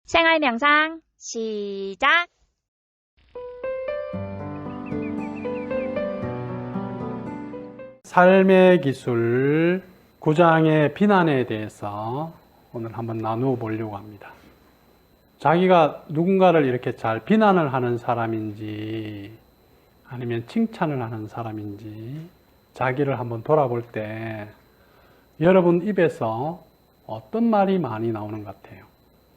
생활 명상 시작. 삶의 기술 9장의 비난에 대해서 오늘 한번 나누어 보려고 합니다. 자기가 누군가를 이렇게 잘 비난을 하는 사람인지 아니면 칭찬을 하는 사람인지 자기를 한번 돌아볼 때 여러분 입에서 어떤 말이 많이 나오는 것 같아요?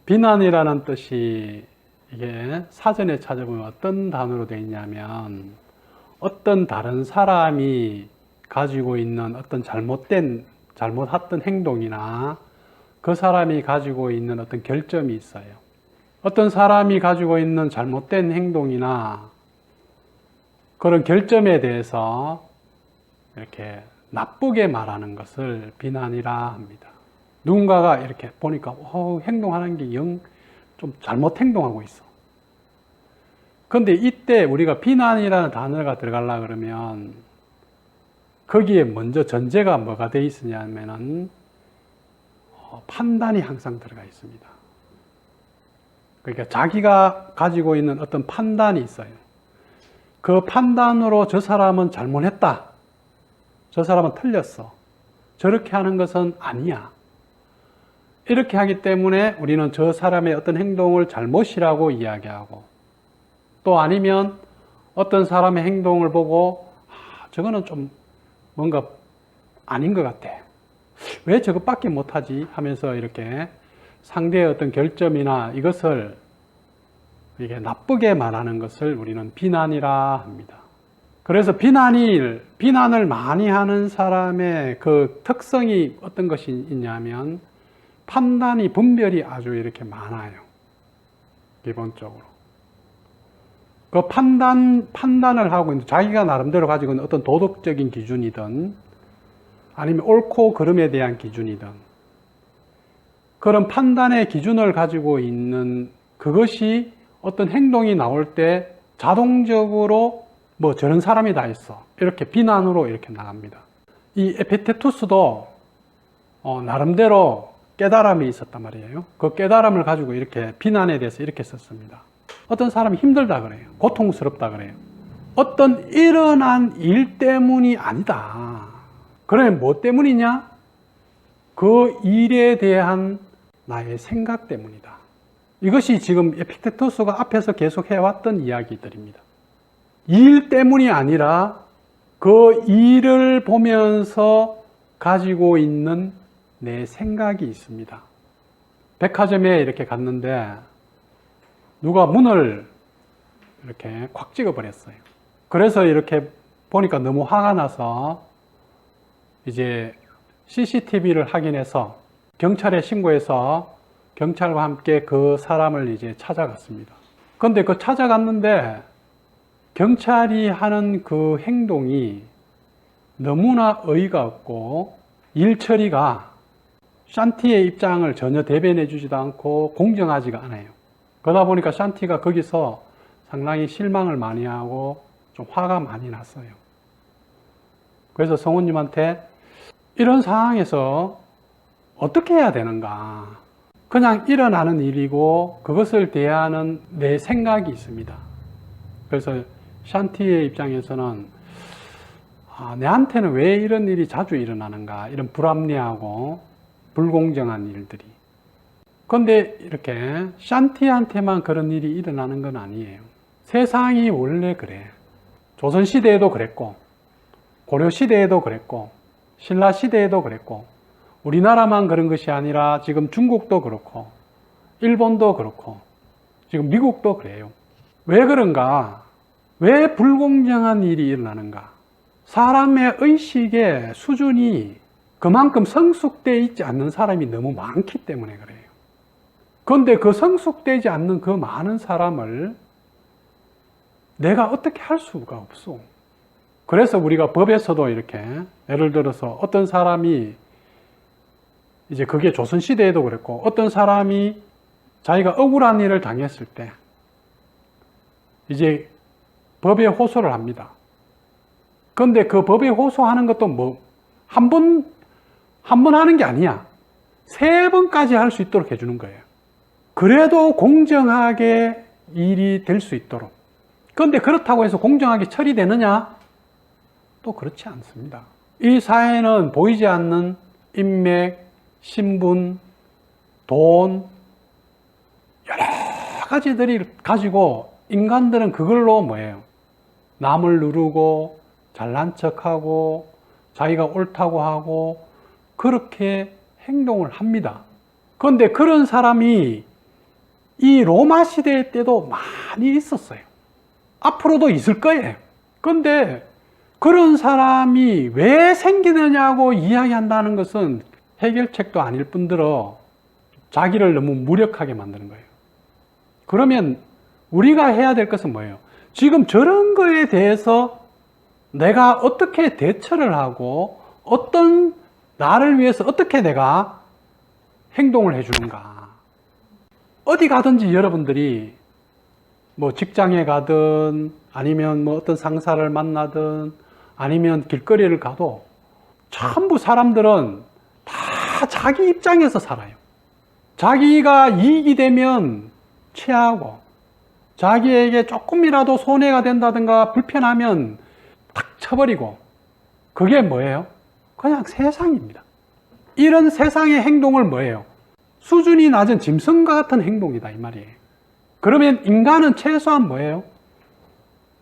비난이라는 뜻이 이게 사전에 찾아보면 어떤 단어로 되어 있냐면 어떤 다른 사람이 가지고 있는 어떤 잘못했던 행동이나 그 사람이 가지고 있는 어떤 결점이 있어요. 어떤 사람이 가지고 있는 잘못된 행동이나 그런 결점에 대해서 이렇게 나쁘게 말하는 것을 비난이라 합니다. 누군가가 이렇게 보니까 행동하는 게 영 좀 잘못 행동하고 있어. 그런데 이때 우리가 비난이라는 단어가 들어가려고 그러면 거기에 먼저 전제가 뭐가 되어 있으냐면은 판단이 항상 들어가 있습니다. 그러니까 자기가 가지고 있는 어떤 판단이 있어요. 그 판단으로 저 사람은 잘못했다. 저 사람은 틀렸어. 저렇게 하는 것은 아니야. 이렇게 하기 때문에 우리는 저 사람의 어떤 행동을 잘못이라고 이야기하고 또 아니면 어떤 사람의 행동을 보고 저거는 좀 뭔가 아닌 것 같아. 왜 저것밖에 못하지? 하면서 이렇게 상대의 어떤 결점이나 이것을 이게 나쁘게 말하는 것을 우리는 비난이라 합니다. 그래서 비난을 많이 하는 사람의 그 특성이 어떤 것이 있냐면 판단이 분별이 아주 이렇게 많아요. 기본적으로. 그 판단을 하고 있는 자기가 나름대로 가지고 있는 어떤 도덕적인 기준이든 아니면 옳고 그름에 대한 기준이든 그런 판단의 기준을 가지고 있는 그것이 어떤 행동이 나올 때 자동적으로 뭐 저런 사람이 다 있어. 이렇게 비난으로 이렇게 나갑니다. 이 에피테투스도 나름대로 깨달음이 있었단 말이에요. 그 깨달음을 가지고 이렇게 비난에 대해서 이렇게 썼습니다. 어떤 사람이 힘들다 그래요. 고통스럽다 그래요. 어떤 일어난 일 때문이 아니다. 그러면 뭐 때문이냐? 그 일에 대한 나의 생각 때문이다. 이것이 지금 에피테투스가 앞에서 계속 해왔던 이야기들입니다. 일 때문이 아니라 그 일을 보면서 가지고 있는 내 생각이 있습니다. 백화점에 이렇게 갔는데 누가 문을 이렇게 콱 찍어버렸어요. 그래서 이렇게 보니까 너무 화가 나서 이제 CCTV를 확인해서 경찰에 신고해서 경찰과 함께 그 사람을 이제 찾아갔습니다. 그런데 그 찾아갔는데 경찰이 하는 그 행동이 너무나 어이가 없고 일 처리가 샨티의 입장을 전혀 대변해 주지도 않고 공정하지가 않아요. 그러다 보니까 샨티가 거기서 상당히 실망을 많이 하고 좀 화가 많이 났어요. 그래서 성우님한테 이런 상황에서 어떻게 해야 되는가? 그냥 일어나는 일이고 그것을 대하는 내 생각이 있습니다. 그래서 샨티의 입장에서는 내한테는 왜 이런 일이 자주 일어나는가? 이런 불합리하고 불공정한 일들이. 그런데 이렇게 샨티한테만 그런 일이 일어나는 건 아니에요. 세상이 원래 그래. 조선시대에도 그랬고 고려시대에도 그랬고 신라시대에도 그랬고 우리나라만 그런 것이 아니라 지금 중국도 그렇고 일본도 그렇고 지금 미국도 그래요. 왜 그런가? 왜 불공정한 일이 일어나는가? 사람의 의식의 수준이 그만큼 성숙되어 있지 않는 사람이 너무 많기 때문에 그래요. 그런데 그 성숙되지 않는 그 많은 사람을 내가 어떻게 할 수가 없어. 그래서 우리가 법에서도 이렇게 예를 들어서 어떤 사람이 이제 그게 조선시대에도 그랬고 어떤 사람이 자기가 억울한 일을 당했을 때 이제 법에 호소를 합니다. 그런데 그 법에 호소하는 것도 한 번 하는 게 아니야. 3번까지 할 수 있도록 해주는 거예요. 그래도 공정하게 일이 될 수 있도록. 그런데 그렇다고 해서 공정하게 처리되느냐? 또 그렇지 않습니다. 이 사회는 보이지 않는 인맥, 신분, 돈, 여러 가지들이 가지고 인간들은 그걸로 뭐예요? 남을 누르고 잘난 척하고 자기가 옳다고 하고 그렇게 행동을 합니다. 그런데 그런 사람이 이 로마 시대 때도 많이 있었어요. 앞으로도 있을 거예요. 그런데 그런 사람이 왜 생기느냐고 이야기한다는 것은 해결책도 아닐 뿐더러 자기를 너무 무력하게 만드는 거예요. 그러면 우리가 해야 될 것은 뭐예요? 지금 저런 거에 대해서 내가 어떻게 대처를 하고 나를 위해서 어떻게 내가 행동을 해주는가. 어디 가든지 여러분들이 뭐 직장에 가든 아니면 뭐 어떤 상사를 만나든 아니면 길거리를 가도 전부 사람들은 다 자기 입장에서 살아요. 자기가 이익이 되면 취하고 자기에게 조금이라도 손해가 된다든가 불편하면 탁 쳐버리고 그게 뭐예요? 그냥 세상입니다. 이런 세상의 행동을 뭐예요? 수준이 낮은 짐승과 같은 행동이다 이 말이에요. 그러면 인간은 최소한 뭐예요?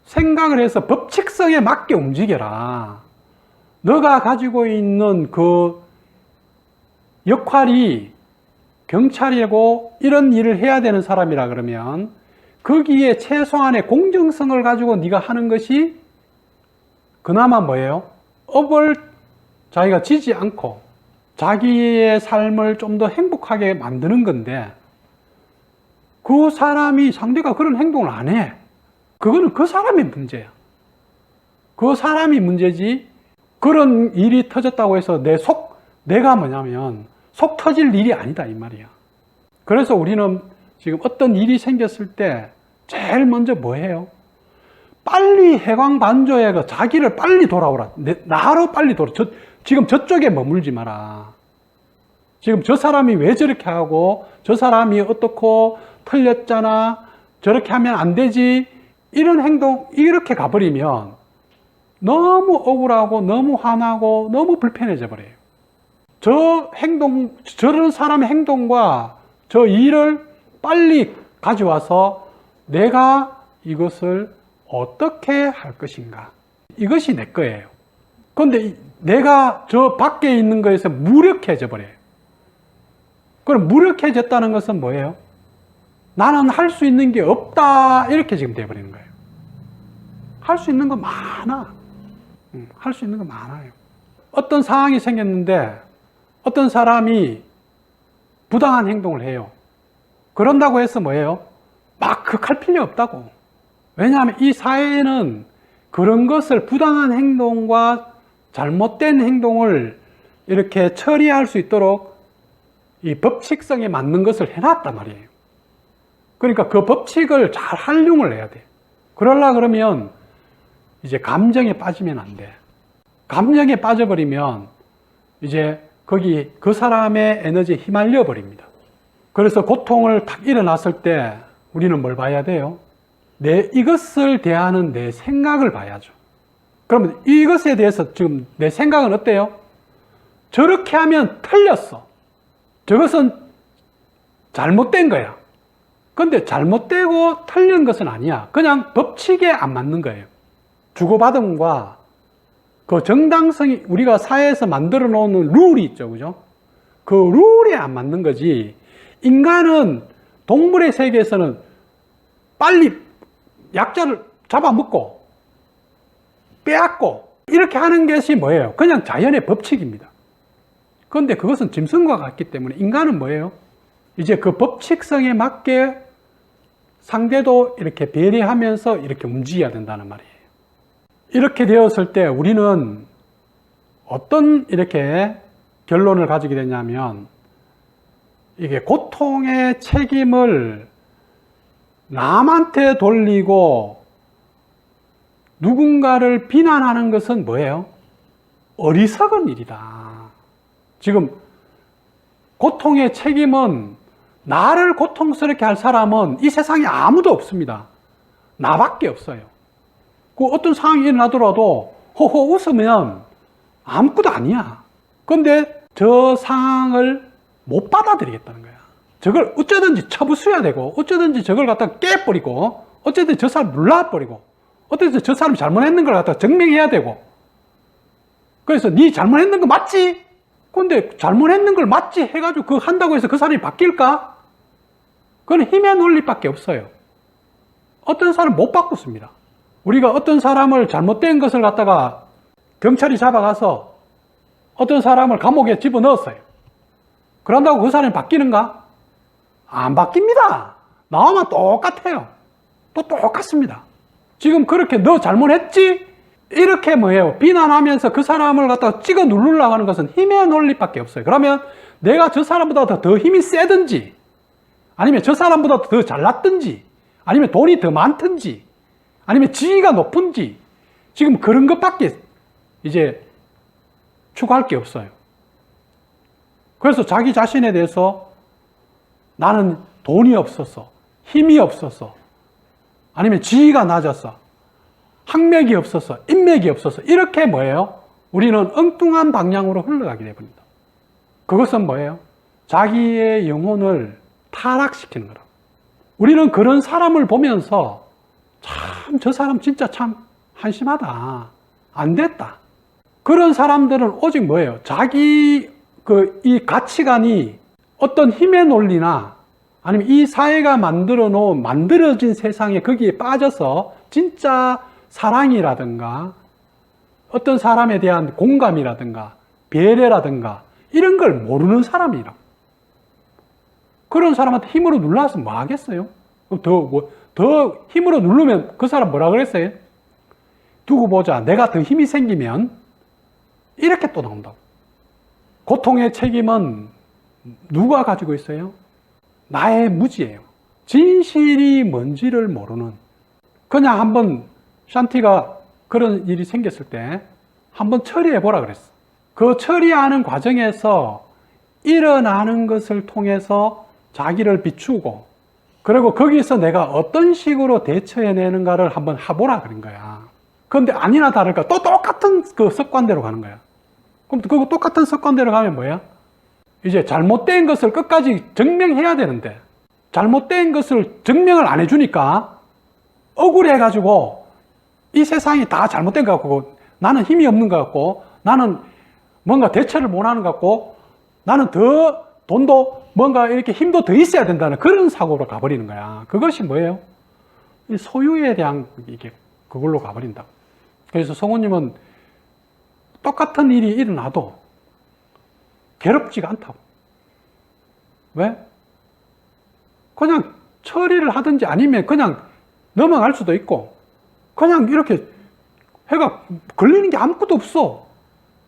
생각을 해서 법칙성에 맞게 움직여라. 너가 가지고 있는 그 역할이 경찰이고 이런 일을 해야 되는 사람이라 그러면 거기에 최소한의 공정성을 가지고 네가 하는 것이 그나마 뭐예요? 업을 자기가 지지 않고 자기의 삶을 좀 더 행복하게 만드는 건데 그 사람이 상대가 그런 행동을 안 해. 그거는 그 사람의 문제야. 그 사람이 문제지 그런 일이 터졌다고 해서 내가 뭐냐면 속 터질 일이 아니다 이 말이야. 그래서 우리는 지금 어떤 일이 생겼을 때 제일 먼저 뭐 해요? 빨리 해광반조해 자기를 빨리 돌아오라. 나로 빨리 돌아. 지금 저쪽에 머물지 마라. 지금 저 사람이 왜 저렇게 하고 저 사람이 어떻고 틀렸잖아. 저렇게 하면 안 되지. 이런 행동 이렇게 가버리면 너무 억울하고 너무 화나고 너무 불편해져 버려요. 저런 사람의 행동과 저 일을 빨리 가져와서 내가 이것을 어떻게 할 것인가. 이것이 내 거예요. 그런데 내가 저 밖에 있는 거에서 무력해져 버려요. 그럼 무력해졌다는 것은 뭐예요? 나는 할 수 있는 게 없다. 이렇게 지금 돼버리는 거예요. 할 수 있는 거 많아. 할 수 있는 거 많아요. 어떤 상황이 생겼는데 어떤 사람이 부당한 행동을 해요. 그런다고 해서 뭐예요? 막 극할 필요 없다고. 왜냐하면 이 사회에는 그런 것을 부당한 행동과 잘못된 행동을 이렇게 처리할 수 있도록 이 법칙성에 맞는 것을 해놨단 말이에요. 그러니까 그 법칙을 잘 활용을 해야 돼. 그러려 그러면 이제 감정에 빠지면 안 돼. 감정에 빠져버리면 이제 거기 그 사람의 에너지에 휘말려 버립니다. 그래서 고통을 딱 일어났을 때 우리는 뭘 봐야 돼요? 이것을 대하는 내 생각을 봐야죠. 그러면 이것에 대해서 지금 내 생각은 어때요? 저렇게 하면 틀렸어. 저것은 잘못된 거야. 근데 잘못되고 틀린 것은 아니야. 그냥 법칙에 안 맞는 거예요. 주고받음과 그 정당성이 우리가 사회에서 만들어 놓는 룰이 있죠. 그죠? 그 룰에 안 맞는 거지. 인간은 동물의 세계에서는 빨리 약자를 잡아먹고 빼앗고 이렇게 하는 것이 뭐예요? 그냥 자연의 법칙입니다. 그런데 그것은 짐승과 같기 때문에 인간은 뭐예요? 이제 그 법칙성에 맞게 상대도 이렇게 배려하면서 이렇게 움직여야 된다는 말이에요. 이렇게 되었을 때 우리는 어떤 이렇게 결론을 가지게 되냐면 이게 고통의 책임을 남한테 돌리고 누군가를 비난하는 것은 뭐예요? 어리석은 일이다. 지금 고통의 책임은 나를 고통스럽게 할 사람은 이 세상에 아무도 없습니다. 나밖에 없어요. 그 어떤 상황이 일어나더라도 호호 웃으면 아무것도 아니야. 근데 저 상황을 못 받아들이겠다는 거야. 저걸 어쩌든지 쳐부수야 되고, 어쩌든지 저걸 갖다가 깨버리고, 어쨌든 저 사람 눌러버리고, 어쨌든 저 사람이 잘못했는 걸 갖다가 증명해야 되고. 그래서 네 잘못했는 거 맞지? 근데 잘못했는 걸 맞지 해가지고 그거 한다고 해서 그 사람이 바뀔까? 그건 힘의 논리밖에 없어요. 어떤 사람 못 바꿨습니다. 우리가 어떤 사람을 잘못된 것을 갖다가 경찰이 잡아가서 어떤 사람을 감옥에 집어넣었어요. 그런다고 그 사람이 바뀌는가? 안 바뀝니다. 나오면 똑같아요. 또 똑같습니다. 지금 그렇게 너 잘못했지? 이렇게 뭐예요? 비난하면서 그 사람을 갖다가 찍어 누르려고 하는 것은 힘의 논리밖에 없어요. 그러면 내가 저 사람보다 더 힘이 세든지, 아니면 저 사람보다 더 잘났든지, 아니면 돈이 더 많든지, 아니면 지위가 높은지, 지금 그런 것밖에 이제 추구할 게 없어요. 그래서 자기 자신에 대해서 나는 돈이 없어서, 힘이 없어서, 아니면 지위가 낮아서, 학맥이 없어서, 인맥이 없어서, 이렇게 뭐예요? 우리는 엉뚱한 방향으로 흘러가게 됩니다. 그것은 뭐예요? 자기의 영혼을 타락시키는 거라. 우리는 그런 사람을 보면서 참, 저 사람 진짜 참 한심하다. 안 됐다. 그런 사람들은 오직 뭐예요? 자기 이 가치관이 어떤 힘의 논리나 아니면 이 사회가 만들어진 세상에 거기에 빠져서 진짜 사랑이라든가 어떤 사람에 대한 공감이라든가 배려라든가 이런 걸 모르는 사람이라. 그런 사람한테 힘으로 눌러서 뭐 하겠어요? 더 힘으로 누르면 그 사람 뭐라 그랬어요? 두고 보자. 내가 더 힘이 생기면 이렇게 또 나온다고. 고통의 책임은 누가 가지고 있어요? 나의 무지예요. 진실이 뭔지를 모르는. 그냥 한번 샨티가 그런 일이 생겼을 때 한번 처리해 보라 그랬어. 그 처리하는 과정에서 일어나는 것을 통해서 자기를 비추고, 그리고 거기서 내가 어떤 식으로 대처해내는가를 한번 해보라 그런 거야. 그런데 아니나 다를까 또 똑같은 그 습관대로 가는 거야. 그럼 그 똑같은 습관대로 가면 뭐야? 이제 잘못된 것을 끝까지 증명해야 되는데, 잘못된 것을 증명을 안 해주니까 억울해가지고 이 세상이 다 잘못된 것 같고, 나는 힘이 없는 것 같고, 나는 뭔가 대처를 못하는 것 같고, 나는 더 돈도 뭔가 이렇게 힘도 더 있어야 된다는 그런 사고로 가버리는 거야. 그것이 뭐예요? 소유에 대한 이게 그걸로 가버린다. 그래서 성우님은 똑같은 일이 일어나도 괴롭지가 않다고. 왜? 그냥 처리를 하든지 아니면 그냥 넘어갈 수도 있고, 그냥 이렇게 해가 걸리는 게 아무것도 없어.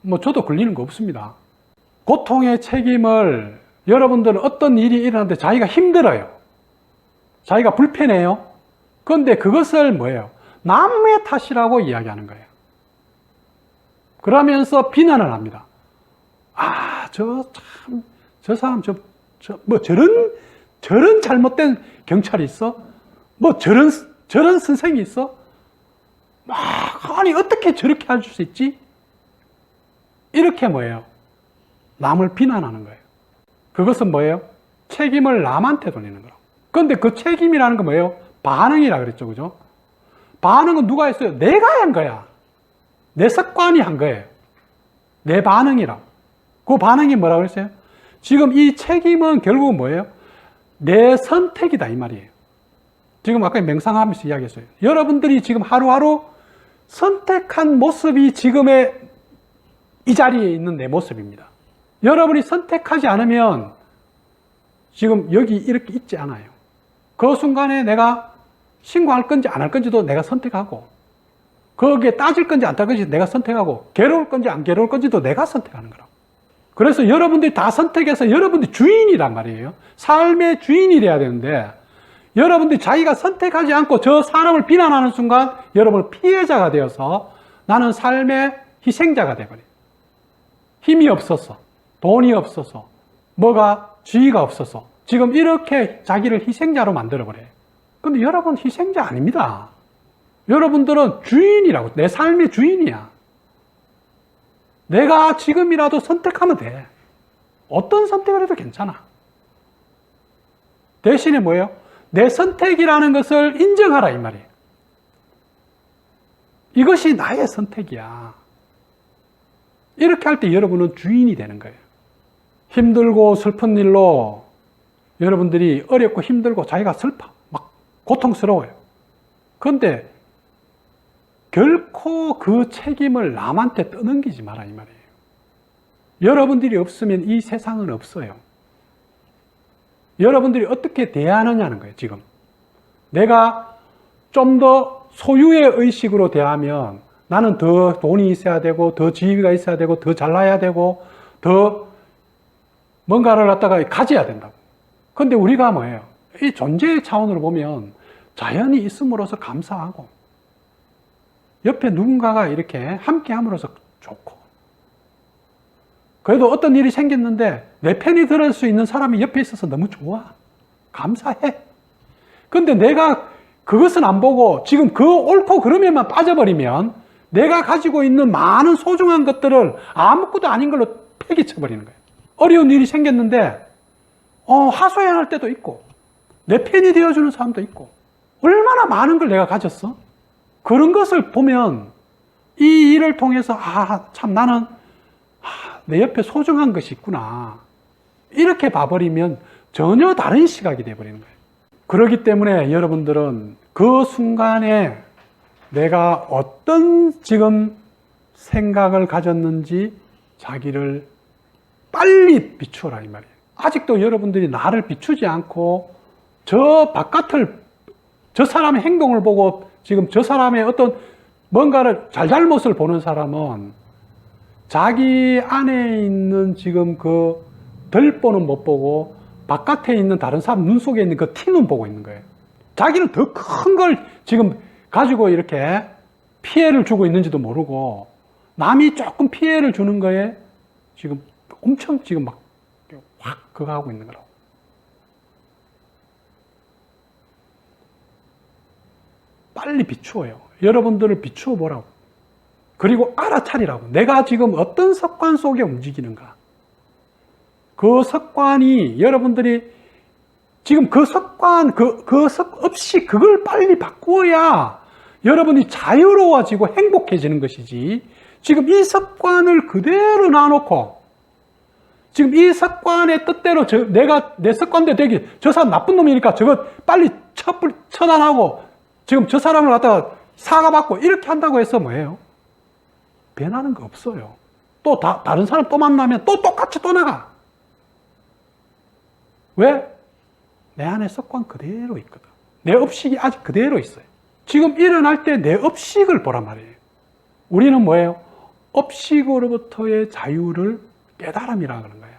뭐 저도 걸리는 거 없습니다. 고통의 책임을 여러분들은 어떤 일이 일어나는데 자기가 힘들어요. 자기가 불편해요. 그런데 그것을 뭐예요? 남의 탓이라고 이야기하는 거예요. 그러면서 비난을 합니다. 아, 저 사람, 저런 잘못된 경찰이 있어? 뭐 저런 선생이 있어? 아니, 어떻게 저렇게 할 수 있지? 이렇게 뭐예요? 남을 비난하는 거예요. 그것은 뭐예요? 책임을 남한테 돌리는 거라고. 그런데 그 책임이라는 건 뭐예요? 반응이라 그랬죠, 그죠? 반응은 누가 했어요? 내가 한 거야. 내 습관이 한 거예요. 내 반응이라고. 그 반응이 뭐라고 그랬어요? 지금 이 책임은 결국은 뭐예요? 내 선택이다, 이 말이에요. 지금 아까 맹상하면서 이야기했어요. 여러분들이 지금 하루하루 선택한 모습이 지금의 이 자리에 있는 내 모습입니다. 여러분이 선택하지 않으면 지금 여기 이렇게 있지 않아요. 그 순간에 내가 신고할 건지 안 할 건지도 내가 선택하고, 거기에 따질 건지 안 따질 건지 내가 선택하고, 괴로울 건지 안 괴로울 건지도 내가 선택하는 거라고. 그래서 여러분들이 다 선택해서 여러분들이 주인이란 말이에요. 삶의 주인이 돼야 되는데, 여러분들이 자기가 선택하지 않고 저 사람을 비난하는 순간 여러분은 피해자가 되어서 나는 삶의 희생자가 되어버려요. 힘이 없어서, 돈이 없어서, 뭐가 지위가 없어서, 지금 이렇게 자기를 희생자로 만들어버려요. 근데 여러분 희생자 아닙니다. 여러분들은 주인이라고. 내 삶의 주인이야. 내가 지금이라도 선택하면 돼. 어떤 선택을 해도 괜찮아. 대신에 뭐예요? 내 선택이라는 것을 인정하라 이 말이에요. 이것이 나의 선택이야. 이렇게 할 때 여러분은 주인이 되는 거예요. 힘들고 슬픈 일로 여러분들이 어렵고 힘들고 자기가 슬퍼. 막 고통스러워요. 그런데 결코 그 책임을 남한테 떠넘기지 마라 이 말이에요. 여러분들이 없으면 이 세상은 없어요. 여러분들이 어떻게 대하느냐는 거예요, 지금. 내가 좀 더 소유의 의식으로 대하면 나는 더 돈이 있어야 되고, 더 지위가 있어야 되고, 더 잘나야 되고, 더 뭔가를 갖다가 가져야 된다고. 근데 우리가 뭐예요? 이 존재의 차원으로 보면 자연이 있음으로써 감사하고, 옆에 누군가가 이렇게 함께 함으로써 좋고, 그래도 어떤 일이 생겼는데 내 편이 들을 수 있는 사람이 옆에 있어서 너무 좋아. 감사해. 근데 내가 그것은 안 보고 지금 그 옳고 그름에만 빠져버리면 내가 가지고 있는 많은 소중한 것들을 아무것도 아닌 걸로 폐기쳐버리는 거예요. 어려운 일이 생겼는데 하소연할 때도 있고 내 편이 되어주는 사람도 있고 얼마나 많은 걸 내가 가졌어? 그런 것을 보면 이 일을 통해서 참 나는 내 옆에 소중한 것이 있구나. 이렇게 봐버리면 전혀 다른 시각이 돼버리는 거예요. 그렇기 때문에 여러분들은 그 순간에 내가 어떤 지금 생각을 가졌는지 자기를 빨리 비추어라 이 말이에요. 아직도 여러분들이 나를 비추지 않고 저 바깥을, 저 사람의 행동을 보고 지금 저 사람의 어떤 뭔가를 잘잘못을 보는 사람은 자기 안에 있는 지금 그 덜보는 못 보고 바깥에 있는 다른 사람 눈 속에 있는 그 티는 보고 있는 거예요. 자기는 더 큰 걸 지금 가지고 이렇게 피해를 주고 있는지도 모르고 남이 조금 피해를 주는 거에 지금 엄청 지금 막 확 그거 하고 있는 거라고. 빨리 비추어요. 여러분들을 비추어 보라고. 그리고 알아차리라고. 내가 지금 어떤 습관 속에 움직이는가. 그 습관이 여러분들이 지금 그 습관, 없이 그걸 빨리 바꾸어야 여러분이 자유로워지고 행복해지는 것이지. 지금 이 습관을 그대로 놔놓고 지금 이 습관의 뜻대로 내가 내 습관대로 되기, 저 사람 나쁜 놈이니까 저거 빨리 처단하고 지금 저 사람을 갖다가 사과받고 이렇게 한다고 해서 뭐예요? 변하는 거 없어요. 또 다른 사람 또 만나면 또 똑같이 또 나가. 왜? 내 안에 습관 그대로 있거든. 내 업식이 아직 그대로 있어요. 지금 일어날 때 내 업식을 보란 말이에요. 우리는 뭐예요? 업식으로부터의 자유를 깨달음이라고 하는 거예요.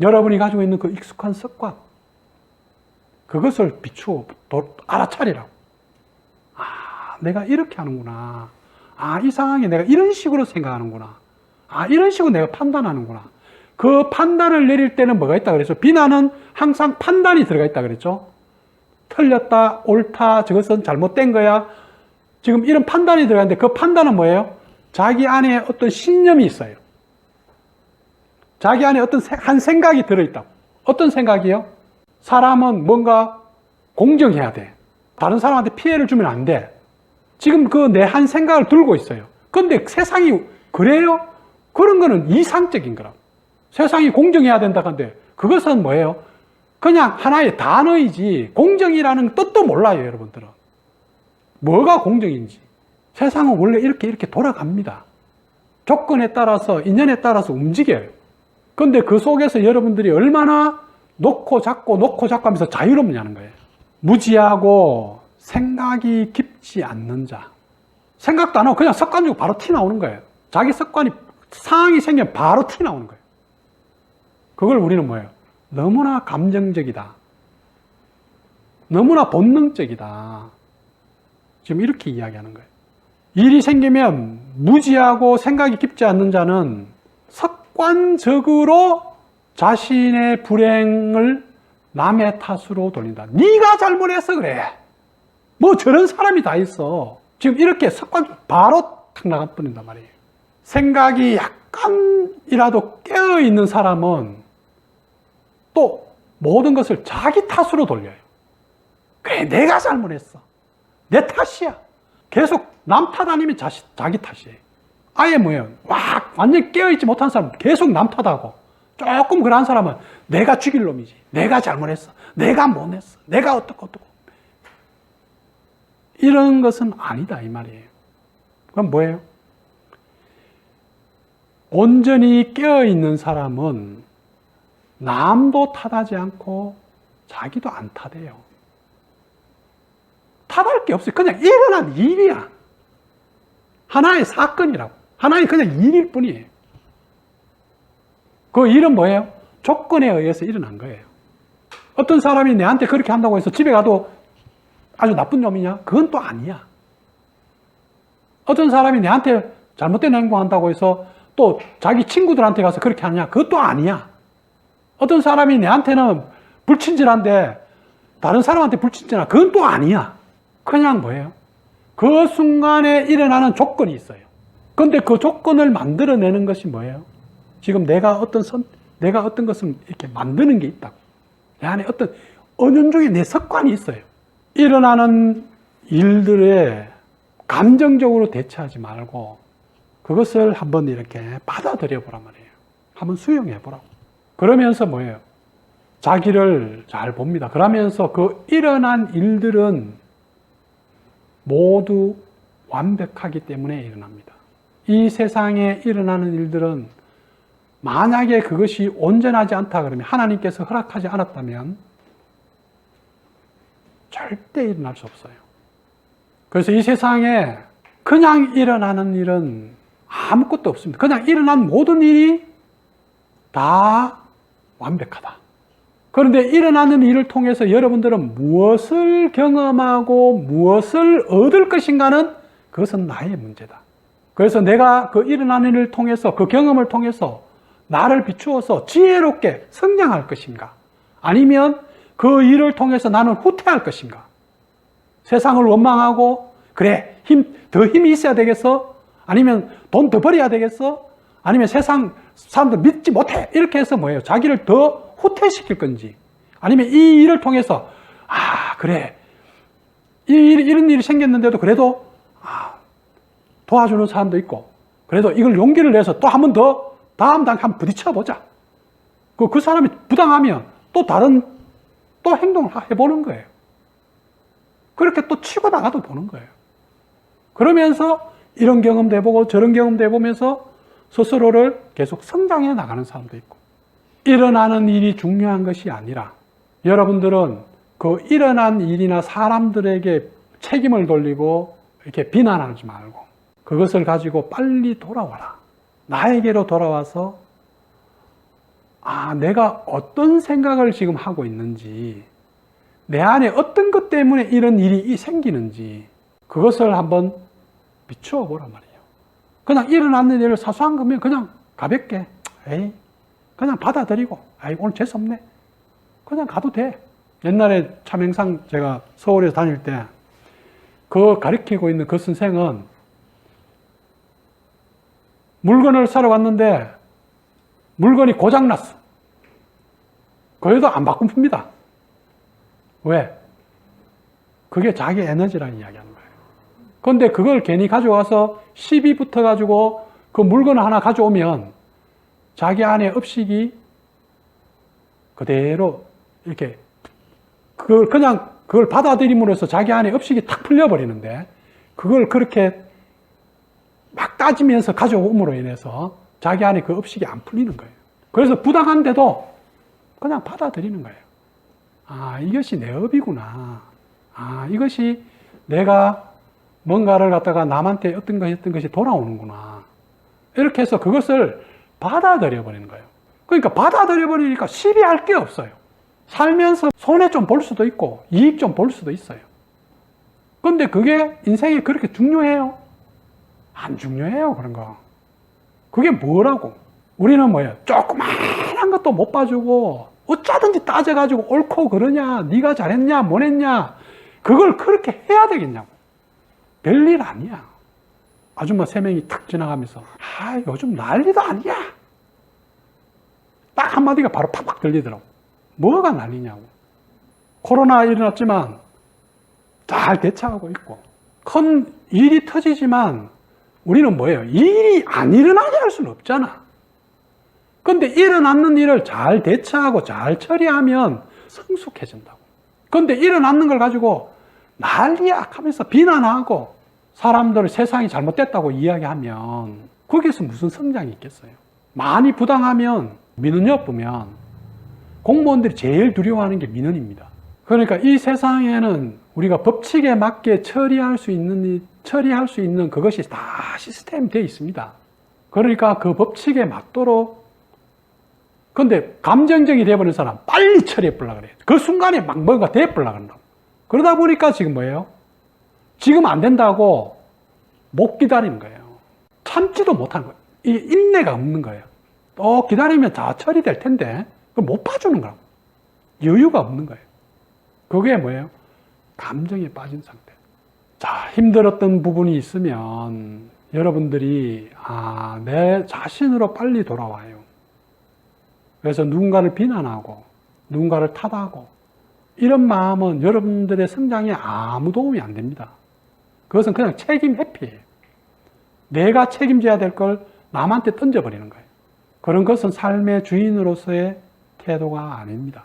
여러분이 가지고 있는 그 익숙한 습관, 그것을 비추어 알아차리라고. 내가 이렇게 하는구나. 이 상황에 내가 이런 식으로 생각하는구나. 이런 식으로 내가 판단하는구나. 그 판단을 내릴 때는 뭐가 있다 그랬죠? 비난은 항상 판단이 들어가 있다 그랬죠? 틀렸다, 옳다, 저것은 잘못된 거야. 지금 이런 판단이 들어가는데 그 판단은 뭐예요? 자기 안에 어떤 신념이 있어요. 자기 안에 어떤 한 생각이 들어있다고. 어떤 생각이요? 사람은 뭔가 공정해야 돼. 다른 사람한테 피해를 주면 안 돼. 지금 그 내 한 생각을 들고 있어요. 그런데 세상이 그래요? 그런 거는 이상적인 거라고. 세상이 공정해야 된다 하는데 그것은 뭐예요? 그냥 하나의 단어이지 공정이라는 뜻도 몰라요, 여러분들은. 뭐가 공정인지. 세상은 원래 이렇게 돌아갑니다. 조건에 따라서, 인연에 따라서 움직여요. 그런데 그 속에서 여러분들이 얼마나 놓고 잡고 하면서 자유롭냐는 거예요. 무지하고 생각이 깊지 않는 자. 생각도 안 하고 그냥 습관적으로 바로 티 나오는 거예요. 자기 습관이, 상황이 생기면 바로 티 나오는 거예요. 그걸 우리는 뭐예요? 너무나 감정적이다. 너무나 본능적이다. 지금 이렇게 이야기하는 거예요. 일이 생기면 무지하고 생각이 깊지 않는 자는 습관적으로 자신의 불행을 남의 탓으로 돌린다. 네가 잘못해서 그래. 뭐 저런 사람이 다 있어. 지금 이렇게 습관 바로 탁 나가버린단 말이에요. 생각이 약간이라도 깨어있는 사람은 또 모든 것을 자기 탓으로 돌려요. 그래, 내가 잘못했어. 내 탓이야. 계속 남 탓 아니면 자기 탓이에요. 아예 뭐예요? 완전 깨어있지 못한 사람은 계속 남 탓하고, 조금 그런 사람은 내가 죽일 놈이지. 내가 잘못했어. 내가 못했어. 내가 어떻고. 이런 것은 아니다, 이 말이에요. 그럼 뭐예요? 온전히 깨어있는 사람은 남도 탓하지 않고 자기도 안 탓해요. 탓할 게 없어요. 그냥 일어난 일이야. 하나의 사건이라고. 하나의 그냥 일일 뿐이에요. 그 일은 뭐예요? 조건에 의해서 일어난 거예요. 어떤 사람이 내한테 그렇게 한다고 해서 집에 가도 아주 나쁜 놈이냐? 그건 또 아니야. 어떤 사람이 내한테 잘못된 행동한다고 해서 또 자기 친구들한테 가서 그렇게 하냐? 그것도 아니야. 어떤 사람이 내한테는 불친절한데 다른 사람한테 불친절하냐? 그건 또 아니야. 그냥 뭐예요? 그 순간에 일어나는 조건이 있어요. 그런데 그 조건을 만들어내는 것이 뭐예요? 지금 내가 어떤 것을 이렇게 만드는 게 있다고. 내 안에 어떤 은연중에 내 습관이 있어요. 일어나는 일들에 감정적으로 대처하지 말고 그것을 한번 이렇게 받아들여 보란 말이에요. 한번 수용해 보라고. 그러면서 뭐예요? 자기를 잘 봅니다. 그러면서 그 일어난 일들은 모두 완벽하기 때문에 일어납니다. 이 세상에 일어나는 일들은 만약에 그것이 온전하지 않다 그러면, 하나님께서 허락하지 않았다면 절대 일어날 수 없어요. 그래서 이 세상에 그냥 일어나는 일은 아무것도 없습니다. 그냥 일어난 모든 일이 다 완벽하다. 그런데 일어나는 일을 통해서 여러분들은 무엇을 경험하고 무엇을 얻을 것인가는 그것은 나의 문제다. 그래서 내가 그 일어나는 일을 통해서, 그 경험을 통해서 나를 비추어서 지혜롭게 성장할 것인가? 아니면 그 일을 통해서 나는 후퇴할 것인가? 세상을 원망하고, 그래, 더 힘이 있어야 되겠어? 아니면 돈 더 벌어야 되겠어? 아니면 세상 사람들 믿지 못해? 이렇게 해서 뭐예요? 자기를 더 후퇴시킬 건지, 아니면 이 일을 통해서, 그래, 이런 일이 생겼는데도 그래도, 도와주는 사람도 있고, 그래도 이걸 용기를 내서 또 한 번 더 다음 단계 한번 부딪혀보자. 그 사람이 부당하면 또 다른 또 행동을 해보는 거예요. 그렇게 또 치고 나가도 보는 거예요. 그러면서 이런 경험도 해보고 저런 경험도 해보면서 스스로를 계속 성장해 나가는 사람도 있고, 일어나는 일이 중요한 것이 아니라 여러분들은 그 일어난 일이나 사람들에게 책임을 돌리고 이렇게 비난하지 말고 그것을 가지고 빨리 돌아와라. 나에게로 돌아와서 내가 어떤 생각을 지금 하고 있는지, 내 안에 어떤 것 때문에 이런 일이 생기는지 그것을 한번 비추어 보란 말이에요. 그냥 일어나는 일을 사소한 거면 그냥 가볍게 그냥 받아들이고 오늘 재수없네. 그냥 가도 돼. 옛날에 참행상 제가 서울에서 다닐 때 그 가르치고 있는 그 선생은 물건을 사러 갔는데 물건이 고장났어. 그래도 안 바꿉니다. 왜? 그게 자기 에너지라는 이야기하는 거예요. 그런데 그걸 괜히 가져와서 시비 붙어가지고 그 물건을 하나 가져오면 자기 안에 업식이 그대로 이렇게 그걸 받아들임으로써 자기 안에 업식이 탁 풀려버리는데, 그걸 그렇게 막 따지면서 가져옴으로 인해서 자기 안에 그 업식이 안 풀리는 거예요. 그래서 부당한데도 그냥 받아들이는 거예요. 이것이 내 업이구나. 이것이 내가 뭔가를 갖다가 남한테 어떤 것이 돌아오는구나. 이렇게 해서 그것을 받아들여 버리는 거예요. 그러니까 받아들여 버리니까 시비할 게 없어요. 살면서 손해 좀 볼 수도 있고 이익 좀 볼 수도 있어요. 그런데 그게 인생에 그렇게 중요해요? 안 중요해요, 그런 거. 그게 뭐라고? 우리는 뭐예요? 조그마한 것도 못 봐주고 어쩌든지 따져가지고 옳고 그러냐, 네가 잘했냐, 뭐했냐, 그걸 그렇게 해야 되겠냐고. 별일 아니야. 아줌마 3명이 탁 지나가면서 요즘 난리도 아니야. 딱 한마디가 바로 팍팍 들리더라고. 뭐가 난리냐고. 코로나 일어났지만 잘 대처하고 있고 큰 일이 터지지만 우리는 뭐예요? 일이 안 일어나게 할 수는 없잖아. 근데 일어났는 일을 잘 대처하고 잘 처리하면 성숙해진다고. 근데 일어났는 걸 가지고 난리야 하면서 비난하고 사람들을 세상이 잘못됐다고 이야기하면 거기에서 무슨 성장이 있겠어요? 많이 부당하면 민원역 보면 공무원들이 제일 두려워하는 게 민원입니다. 그러니까 이 세상에는 우리가 법칙에 맞게 처리할 수 있는 그것이 다 시스템이 되어 있습니다. 그러니까 그 법칙에 맞도록. 근데 감정적이 되어버린 사람 빨리 처리해보려고 그래요. 그 순간에 막 뭔가 돼버리려고 한다고. 그러다 보니까 지금 뭐예요? 지금 안 된다고 못 기다리는 거예요. 참지도 못하는 거예요. 이 인내가 없는 거예요. 또 기다리면 다 처리될 텐데 그걸 못 봐주는 거라고. 여유가 없는 거예요. 그게 뭐예요? 감정에 빠진 상태. 자, 힘들었던 부분이 있으면 여러분들이 내 자신으로 빨리 돌아와요. 그래서 누군가를 비난하고 누군가를 탓하고 이런 마음은 여러분들의 성장에 아무 도움이 안 됩니다. 그것은 그냥 책임 회피예요. 내가 책임져야 될 걸 남한테 던져버리는 거예요. 그런 것은 삶의 주인으로서의 태도가 아닙니다.